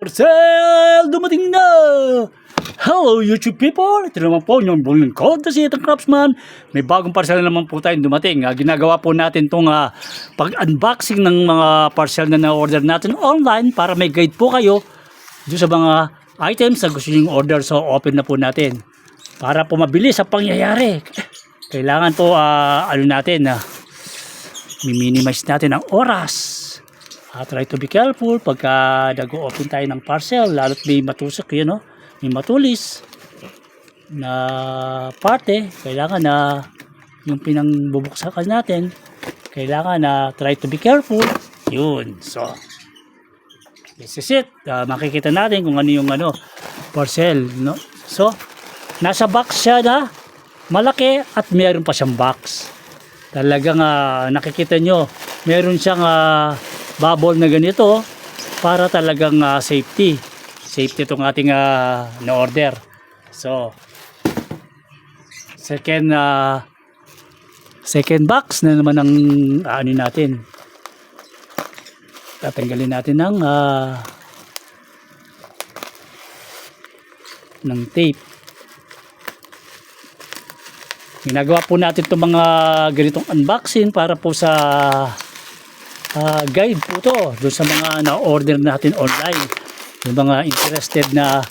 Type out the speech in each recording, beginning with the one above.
Parcel! Dumating na! Hello YouTube people! Ito naman po yung buong lingkod na si Ethan Craftsman. May bagong parcel na naman po tayong dumating. Ginagawa po natin itong pag-unboxing ng mga parcel na na-order natin online para may guide po kayo doon sa mga items na gusto nyo order. So open na po natin. Para po mabilis sa pangyayari. Kailangan po minimize natin ang oras. Try to be careful pagka nag-open tayo ng parcel, lalo't may matusok yun, no? May matulis na parte, kailangan na yung pinangbubuksakan natin, kailangan na try to be careful. Yun, so this is it. Makikita natin kung ano yung parcel, no? So nasa box siya na malaki at meron pa siyang box. Talagang nakikita nyo, meron siyang bubble na ganito para talagang safety itong ating na-order. So second box na naman ang natin. Tatanggalin natin ng tape. Ginagawa po natin itong mga ganitong unboxing para po sa guide po to doon sa mga na-order natin online, yung mga interested na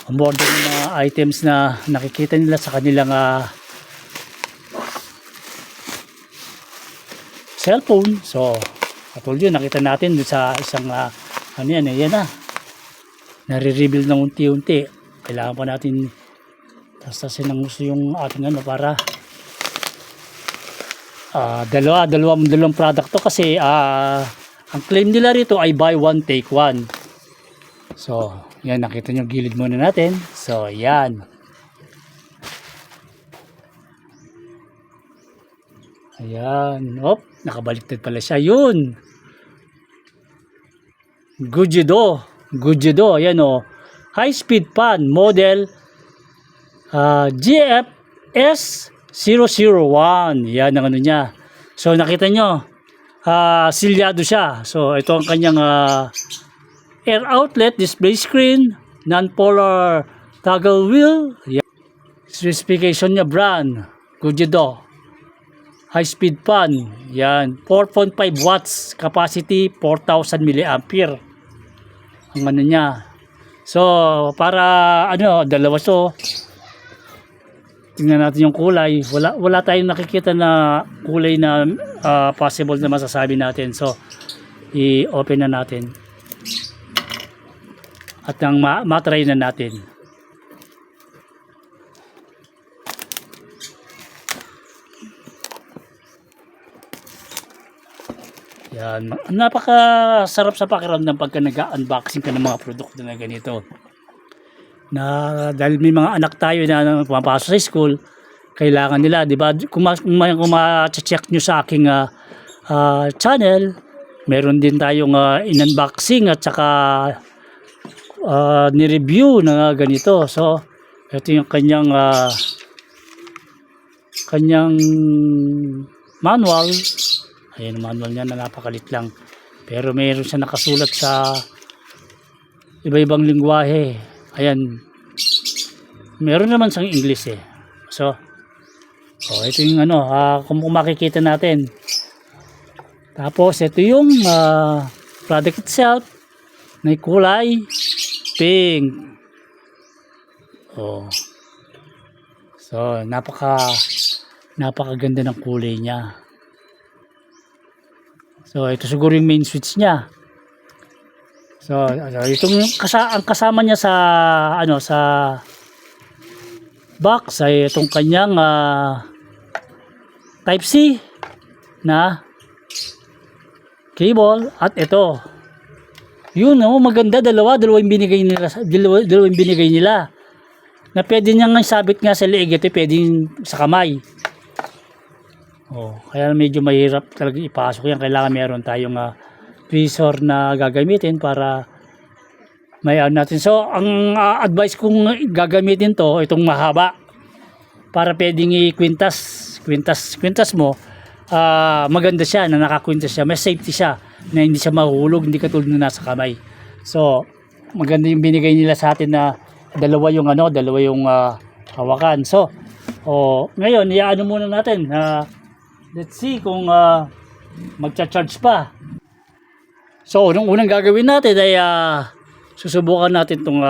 umorder ng mga items na nakikita nila sa kanilang cellphone. So katulad yun, nakita natin doon sa isang yan nare-reveal ng unti-unti. Kailangan pa natin tastasin ng gusto yung ating para dalawang product to kasi ang claim nila rito ay buy one take one. So yan, nakita nyo gilid muna natin. So yan, ayan, nakabaliktad pala siya. Yun, Gujido, ayan high speed fan model GFS 001. Yan ang niya. So nakita nyo, silyado siya. So ito ang kanyang air outlet, display screen, non-polar toggle wheel. Yan. Specification niya, brand Gujido high speed fan. Yan, 4.5 watts capacity, 4,000 milliampere ang niya. So para dalawa. So tingnan natin yung kulay. Wala tayong nakikita na kulay na possible na masasabi natin. So i-open na natin at nang matry na natin. Yan, napakasarap sa pakiramdam pagka nag-unboxing ka ng mga produkto na ganito. Dahil may mga anak tayo na pumapasok sa school, kailangan nila, di ba? Kung ma-check nyo sa aking channel, meron din tayong in-unboxing at saka ni-review na ganito. So ito yung kanyang manual. Ayan, manual niya na napakalit lang, pero meron siya nakasulat sa iba-ibang lingwahe. Ayan, meron naman siyang English So ito yung kung makikita natin. Tapos ito yung product itself, may kulay pink. So napakaganda ng kulay niya. So ito siguro yung main switch niya. So itong ang kasama niya sa box ay itong kanyang type C na cable, at ito yun, maganda, dalawang binigay nila na pwede niyang sabit nga sa leeg. Ito pwedeng sa kamay. Kaya medyo mahirap talaga ipasok yan. Kailangan meron tayong tweezer na gagamitin para may natin. So ang advice kong gagamitin itong mahaba, para pwedeng i-kwintas mo. Maganda siya na nakakwintas siya, may safety siya na hindi siya mahulog, hindi katulad na nasa kamay. So maganda yung binigay nila sa atin na dalawa yung hawakan. So, ngayon, iyaano muna natin. Let's see kung magcha-charge pa. So, unang gagawin natin ay susubukan natin itong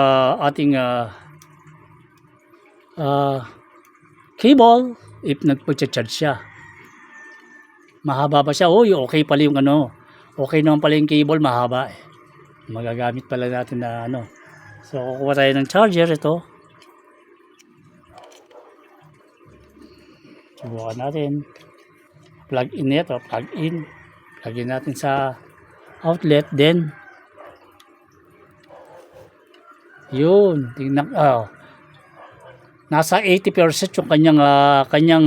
ating cable if nagpa-charge siya. Mahaba ba siya? Okay pala yung okay naman pala yung cable, mahaba eh. Magagamit pala natin na So, kukuha tayo ng charger ito. Subukan natin. Plug in ito, plug in. Plug in natin sa outlet, then yun, tingnan, nasa 80% yung kanyang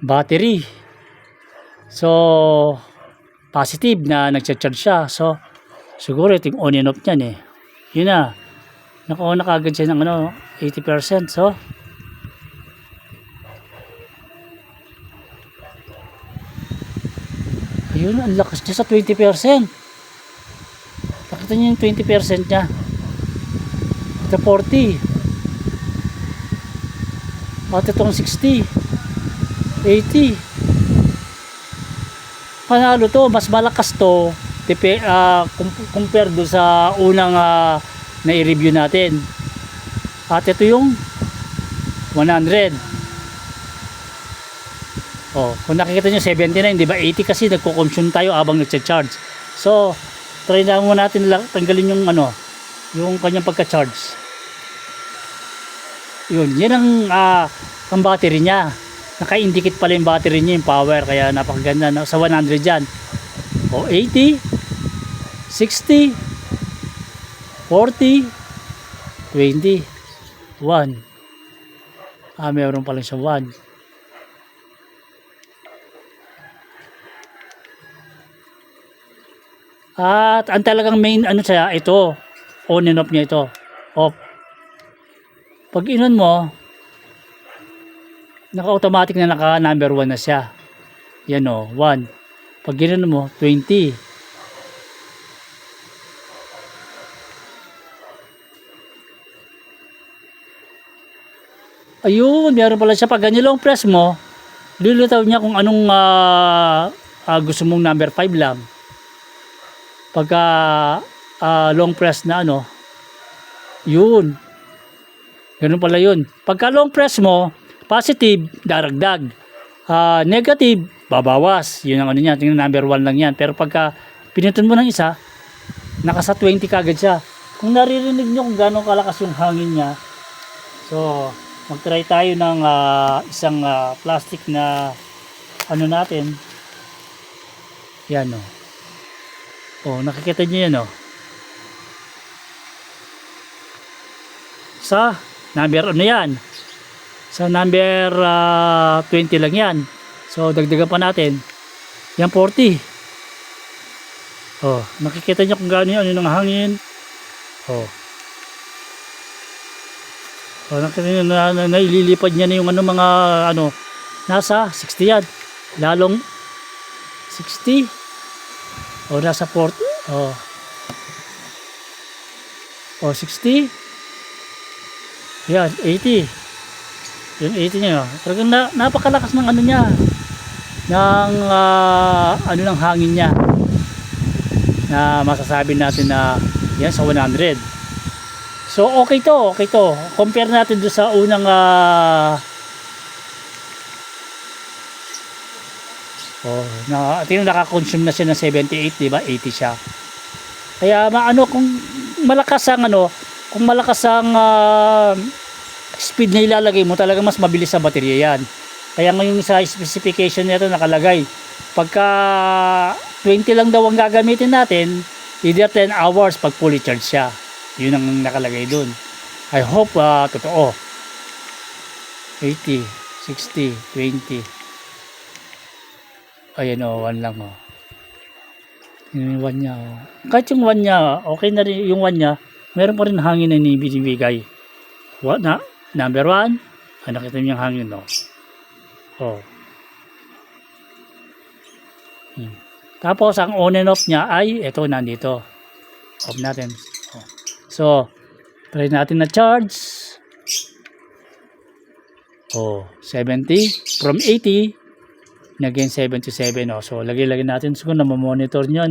battery. So, positive na nagcha-charge siya. So, siguro ito yung on and off niyan eh. Yun na. Naka-on na kagad siya ng 80%. So, ayun, ang lakas niya sa 20%. Nakita niyo yung 20% niya. Ito 40. At itong 60. 80. Panalo to, mas malakas to compare do sa unang na-review natin. At ito yung 100. Kung nakikita nyo 79, di ba 80 kasi nagko-consume tayo habang nagcha-charge. So, try na muna natin tanggalin yung yung kanyang pagka-charge. Yun, yan ang battery niya. Naka-indicate pala yung battery niya, yung power, kaya napakaganda sa 100 yan. 80, 60, 40, 20, 1. Meron pala siya 1. At ang talagang main siya, ito, on and off niya ito. Off. Pag inon mo, naka-automatic na naka number 1 na siya. Yan 1. Pag inon mo, 20. Ayun, meron pala siya. Pag ganyan long press mo, lilitaw niya kung anong gusto mong number 5 lang. Pagka long press na yun. Ganun pala yun. Pagka long press mo, positive, daragdag. Negative, babawas. Yun ang niya. Tingnan, number 1 lang yan. Pero pagka pinutun mo ng isa, nakasa 20 kagad siya. Kung naririnig nyo kung gano'ng kalakas yung hangin niya, so, mag-try tayo ng isang plastic na natin. Yan nakikita nyo yan sa number yan, sa number 20 lang yan. So dagdagan pa natin yan 40. Nakikita nyo kung gaano yan ng hangin. Nakikita nyo na naililipad niya na yung mga nasa 60 yan, lalong 60. Nasa 40. 60. Yan, 80. Yung 80 niya. Talagang napakalakas ng niya. Ng ng hangin niya. Na masasabi natin na yan sa 100. So okay to. Compare natin doon sa unang naka-consume na siya ng 78, di ba? 80 siya. Kaya kung malakas ang speed na ilalagay mo, talaga mas mabilis sa baterya yan. Kaya ngayon sa specification nito nakalagay, pagka 20 lang daw ang gagamitin natin, either 10 hours pag fully charge siya. Yun ang nakalagay dun. I hope totoo. 80, 60, 20. Ayan 1 lang yung 1 niya kahit yung 1 niya okay na rin yung 1 niya, meron pa rin hangin na binibigay. Number 1, nakita niyo yung hangin Tapos ang on and off niya ay ito, nandito. Off natin. So, try natin na charge. 70 from 80 naging 77. So, lagay natin siguro na ma-monitor nyo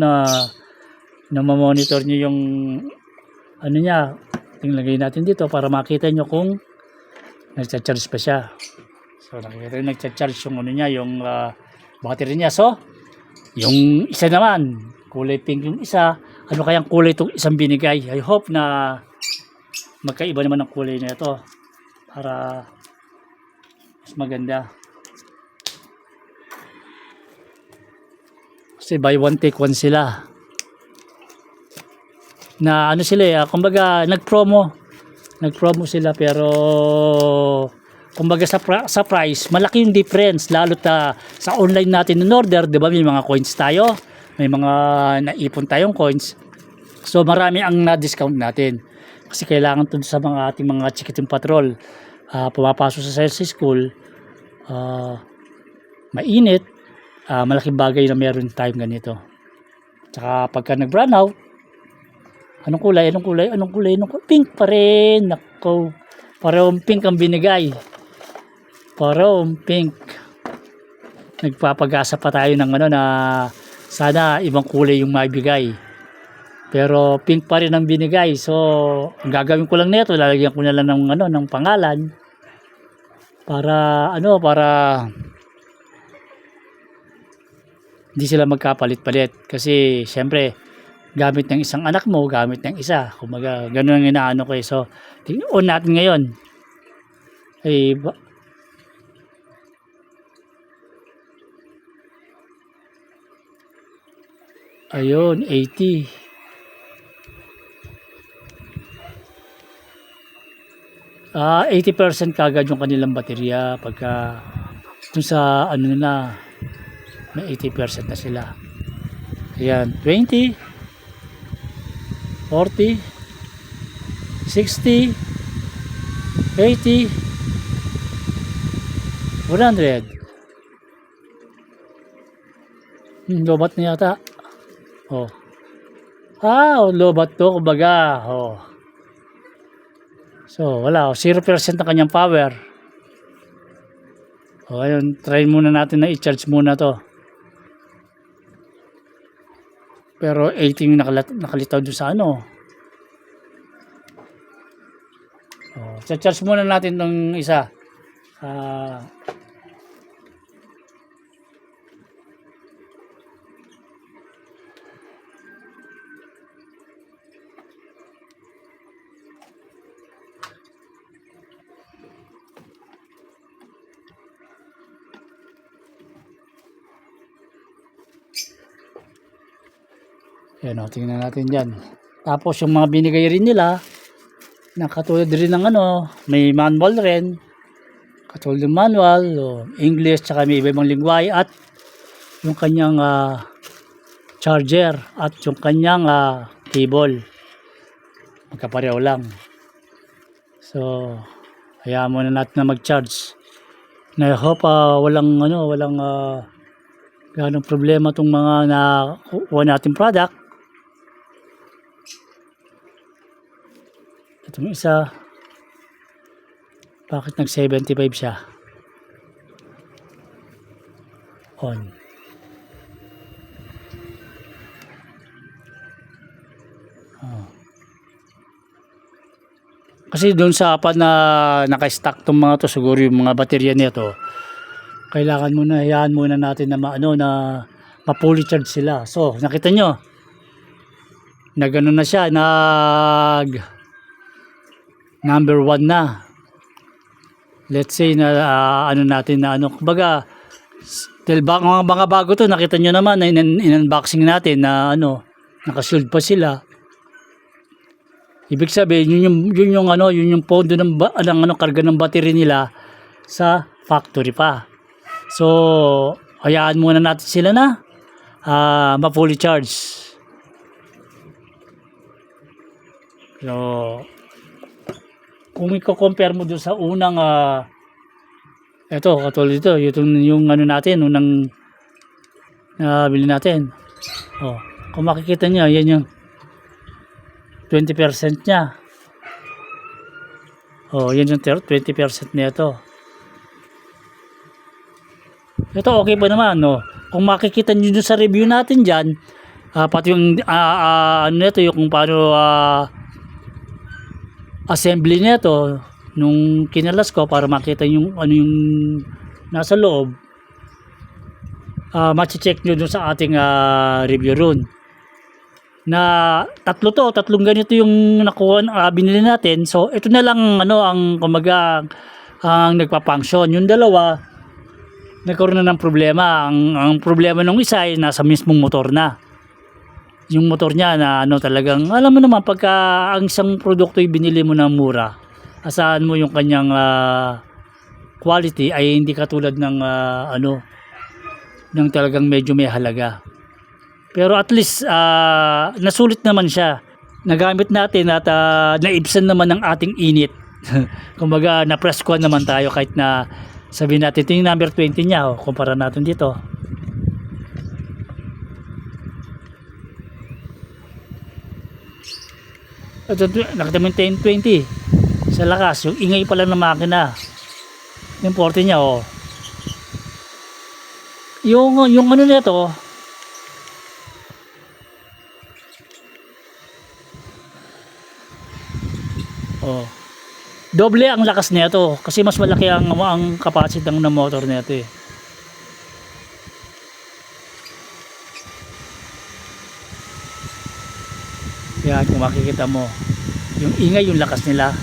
yung ano niya. Lagay natin dito para makita nyo kung nagcha-charge pa siya. So, nakikita nyo nagcha-charge yung ano niya, yung battery niya. So, yung isa naman, kulay pink yung isa. Ano kayang kulay itong isang binigay? I hope na magkaiba naman ang kulay na ito para mas maganda. Kasi buy one take one sila. Na ano sila kumbaga nag-promo sila, pero kumbaga sa price malaki yung difference, lalo sa online natin in order, 'di ba? May mga coins tayo, may mga naipon tayong coins, so marami ang na-discount natin kasi kailangan to sa mga ating mga chikiting patrol, pumapasok sa school, mainit, malaking bagay na meron tayong ganito. Tsaka pagka nag-run out, anong kulay? Pink pa rin. Nako, parehong pink ang binigay. Parehong pink. Nagpapag-asa pa tayo ng na sana ibang kulay yung maibigay. Pero pink pa rin ang binigay. So, ang gagawin ko lang nito, lalagyan ko na lang ng pangalan para hindi sila magkapalit-palit, kasi syempre gamit ng isang anak mo, gamit ng isa. Kumaga, ganun ang inaano ko. So, on natin ngayon. Ayun, 80. Ah, 80% kagad yung kanilang baterya pagka dun sa na may 80% na sila. Ayan, 20, 40, 60, 80, 100. Lobat na yata. Lobat to, kumbaga. So, wala. 0% na kanyang power. Ayun, try muna natin na i-charge muna to. Pero 18 yung nakalitaw doon sa charge muna natin ng isa. Yan, tingnan natin dyan. Tapos yung mga binigay rin nila, nakatulad rin ng may manual rin. Katulad ng manual, English, tsaka may iba-ibang lingwahe, at yung kanyang charger, at yung kanyang cable. Magkapareho lang. So, hayaan muna natin na mag-charge. Na I hope walang ganong problema itong mga nakuha natin product. Itong isa, bakit nag 75 siya? On. Kasi doon sa apat na naka-stack tong mga to, siguro yung mga baterya nito, kailangan muna, hayaan muna natin na ma-fully charge sila. So, nakita nyo, na gano'n na siya, number 1 na. Let's say na kumbaga, dahil mga bago to, nakita nyo naman na in-unboxing natin na naka-shield pa sila. Ibig sabihin, yun yung pondo ng karga ng battery nila sa factory pa. So, hayaan muna natin sila na ma-fully charge. So, kung i-compare mo doon sa unang katulad ito, yung natin, unang bili natin. Kung makikita niyo, yan yung 20% niya. Yan yung 20% nito. Ito okay pa naman, no? Kung makikita niyo dun sa review natin diyan, pati yung ano nito, yung kung paano assembly nito nung kinalas ko para makita yung ano yung nasa loob. Mache-check nyo dun sa ating review room. Na tatlong ganito yung nakuha, binili natin. So ito na lang ang kumaga ang nagpa-function. Yung dalawa nagkaroon na ng problema. Ang problema ng isa ay nasa mismong motor na. Yung motor niya na talagang alam mo naman pagka ang isang produkto ay binili mo ng mura, asahan mo yung kanyang quality ay hindi katulad ng ng talagang medyo may halaga. Pero at least nasulit naman siya. Nagamit natin at naibsan naman ng ating init. Kumbaga na-press ko naman tayo kahit na sabihin natin ito yung number 20 niya. Kumpara natin dito. Ito, nakita mo yung 10-20 sa lakas. Yung ingay pa lang ng makina. Yung 40 niya Yung ano nito doble ang lakas nito kasi mas malaki ang capacity ng motor nito eh. Yan kung makikita mo yung ingay, yung lakas nila.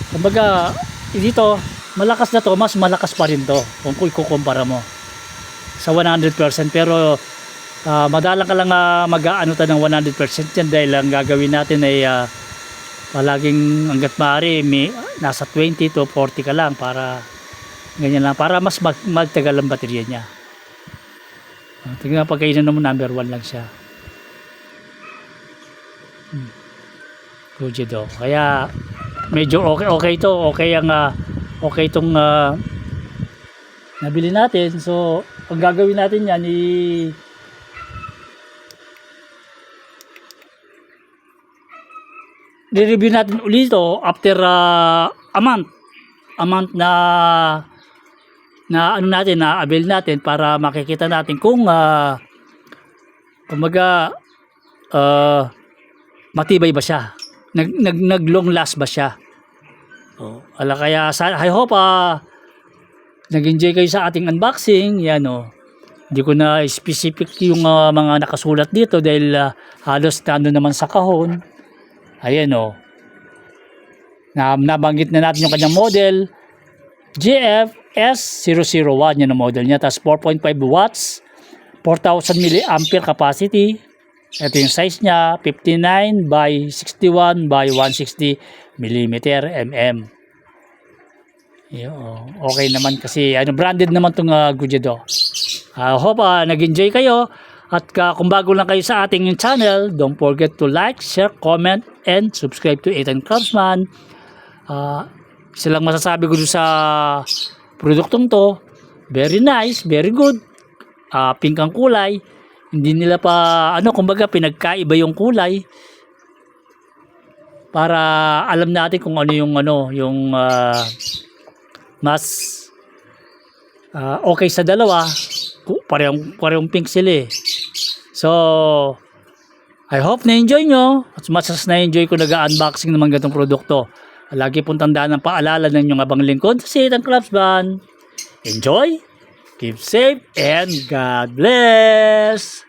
Kumbaga dito malakas na to, mas malakas pa rin to kung ikukumpara mo sa 100%. Pero madalang ka lang mag-aano ta ng 100% yan dahil ang gagawin natin ay palaging hanggat maaari nasa 20 to 40 ka lang para ganyan lang, para mas magtagal ang baterya niya. Tingnan pagkainan mo, number 1 lang siya. Rugido. Kaya medyo okay to, okay itong nabili natin. So ang gagawin natin yan i-review natin ulit ito after a month na ano natin, na avail natin para makikita natin kung kumaga matibay ba siya, nag long last ba siya. Kaya I hope nag-enjoy kayo sa ating unboxing. Yan hindi ko na specific yung mga nakasulat dito dahil halos nandun naman sa kahon. Ayan nabanggit na natin yung kanyang model GFS001, yan ang model niya. Tapos 4.5 watts, 4,000 mAh capacity. Ito yung size niya, 59 by 61 by 160 mm. Okay naman kasi branded naman itong Gujido. Hope nag-enjoy kayo. At kung bago lang kayo sa ating channel, don't forget to like, share, comment, and subscribe to Ethan Craftsman. Isa lang masasabi ko sa produktong to, very nice, very good. Pink ang kulay. Hindi nila pa kumbaga pinagkaiba yung kulay para alam natin kung ano yung mas okay sa dalawa. Parehong pink sila eh. So I hope na-enjoy nyo. As much as na-enjoy ko nag-unboxing ng mga ganitong produkto. Lagi pong tandaan ng paalala ng inyong abang lingkod si Ethan Craftsman. Enjoy, keep safe, and God bless!